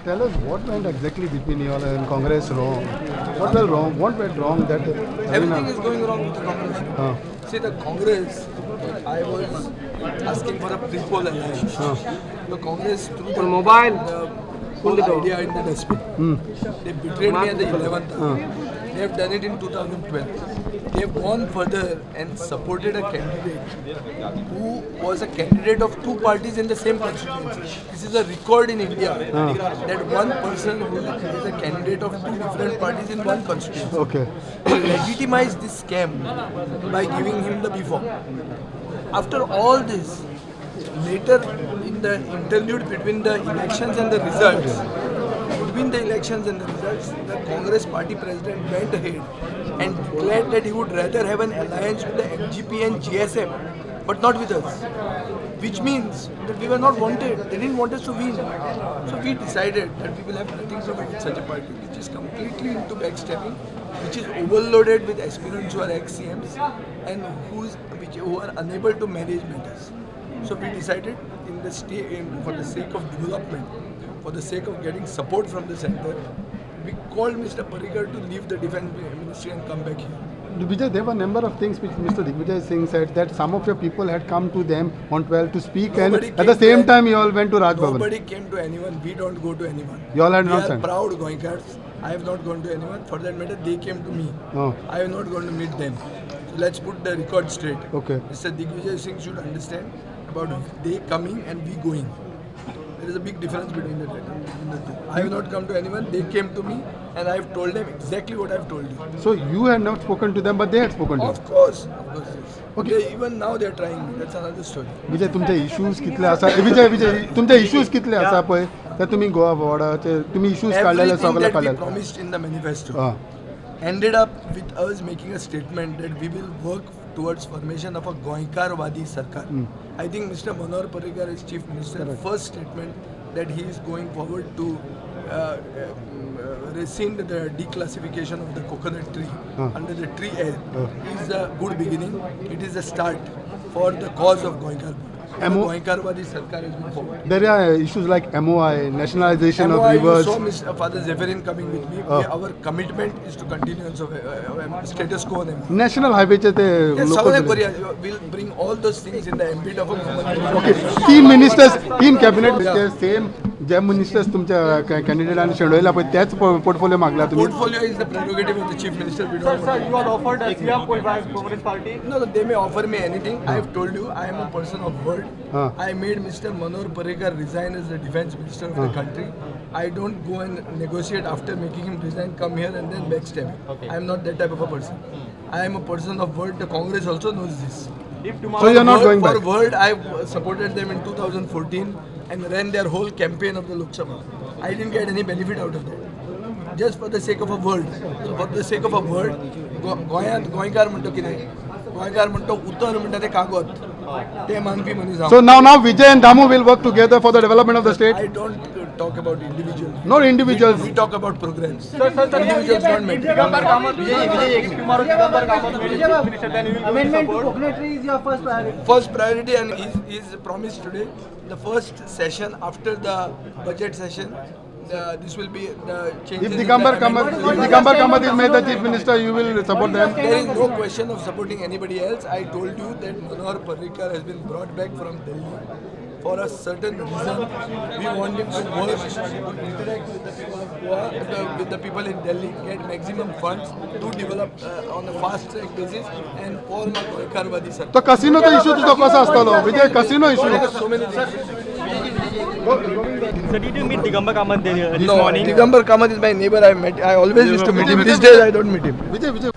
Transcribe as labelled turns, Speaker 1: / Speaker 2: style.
Speaker 1: Tell us what went exactly between you all and Congress wrong. What went wrong? What went wrong that
Speaker 2: everything is going wrong with the Congress. See, the Congress, I was asking for a pre-poll alliance. The Congress threw the whole idea in the dustbin. They betrayed me at the 11th hour. They have done it in 2012. They have gone further and supported a candidate who was a candidate of two parties in the same constituency. This is a record in India that one person who is a candidate of two different parties in one constituency legitimized this scam by giving him the B-form. After all this, later in the interlude between the elections and the results, the Congress party president went ahead and declared that he would rather have an alliance with the MGP and GSM, but not with us. Which means that we were not wanted. They didn't want us to win. So we decided that we will have nothing to do with such a party, which is completely into backstabbing, which is overloaded with aspirants who are ex-CMs and who are unable to manage matters. So we decided for the sake of development, for the sake of getting support from the center, we called Mr. Parrikar to leave the defense ministry and come back here.
Speaker 1: Vijay, there were a number of things which Mr. Digvijay Singh said that some of your people had come to them on 12 to speak and at the same time you all went to Raj Bhavan.
Speaker 2: Nobody came to anyone. We don't go to anyone.
Speaker 1: You all had
Speaker 2: we
Speaker 1: not
Speaker 2: are proud Goenkars. I have not gone to anyone. For that matter, they came to me. I have not gone to meet them. So let's put the record straight. Mr. Digvijay Singh should understand about they coming and we going. There is a big difference between the two. I have not come to anyone. They came to me and I have told them exactly what I have told you.
Speaker 1: So you had not spoken to them, but they had spoken to you?
Speaker 2: Of course. Okay. Even now they are trying me. That's another story.
Speaker 1: Vijay, तुमचे issues कितले आसा? Vijay, तुमचे issues कितले आसा पळय? ते तुम्ही गोवा बोर्डाचे तुम्ही issues काढलेले सगळे
Speaker 2: काढलेले. Everything that we promised in the manifesto ended up with us making a statement that we will work towards formation of a Goenkarwadi Sarkar. I think Mr. Manohar Parrikar as Chief Minister, first statement that he is going forward to rescind the declassification of the coconut tree under the tree act is a good beginning. It is a start for the cause of Goenkarwadi. Goenkarwadi Sarkar has been forward.
Speaker 1: There are issues like MOI, nationalization of rivers.
Speaker 2: You saw Mr. Father Zephyrin coming with me. Our commitment is to continuance of status quo on MOI.
Speaker 1: National highway che te
Speaker 2: we'll bring all those things in the ambit of a government.
Speaker 1: Okay. Team ministers, team cabinet, same Jam ministers तुमच्या कॅन्डिडेटांनी शेणवयला पळय त्याच portfolio मागला तुम्ही.
Speaker 2: Portfolio is the prerogative of the chief minister.
Speaker 3: Sir, you are offered a CM by Congress party.
Speaker 2: No, they may offer me anything. I have told you, I am a person of word. I made Mr. Manohar Parrikar resign as the defense minister of the country. I don't go and negotiate after making him resign, come here and then backstab him. I am not that type of a person. I am a person of word. The Congress also knows this.
Speaker 1: So you are not going back?
Speaker 2: For word, I supported them in 2014 and ran their whole campaign of the Lok Sabha. I didn't get any benefit out of that. Just for the sake of a word. So for the sake of a word, Goenkar म्हणतो की नाही. Goenkar म्हणतो उत्तर म्हणतात ते कागद. ते मानवी मनीस.
Speaker 1: So now Vijay and Damu will work together for the development of the state.
Speaker 2: I don't talk about individuals.
Speaker 1: Not individuals.
Speaker 2: We talk about programs.
Speaker 3: Sir,
Speaker 2: individuals don't matter.
Speaker 3: Digambar Kamath amendment to coconut tree is your first priority.
Speaker 2: First priority, and is promised today. The first session after the budget session. This will be the changes.
Speaker 1: If Digambar Kamath is made the chief minister, you will support them.
Speaker 2: There is no question of supporting anybody else. I told you that Manohar Parrikar has been brought back from Delhi for a certain reason. We want him to work, interact with the people of Goa, with the people in Delhi, get maximum funds to develop on a fast track basis and form a Goenkarwadi Sarkar.
Speaker 1: So casino the issue to कसा असतो Vijay casino issue.
Speaker 2: So many things.
Speaker 3: So did you meet Digambar Kamath this
Speaker 2: morning? Digambar Kamath is my neighbor. I always used to meet him. These days I don't meet him.
Speaker 1: Vijay.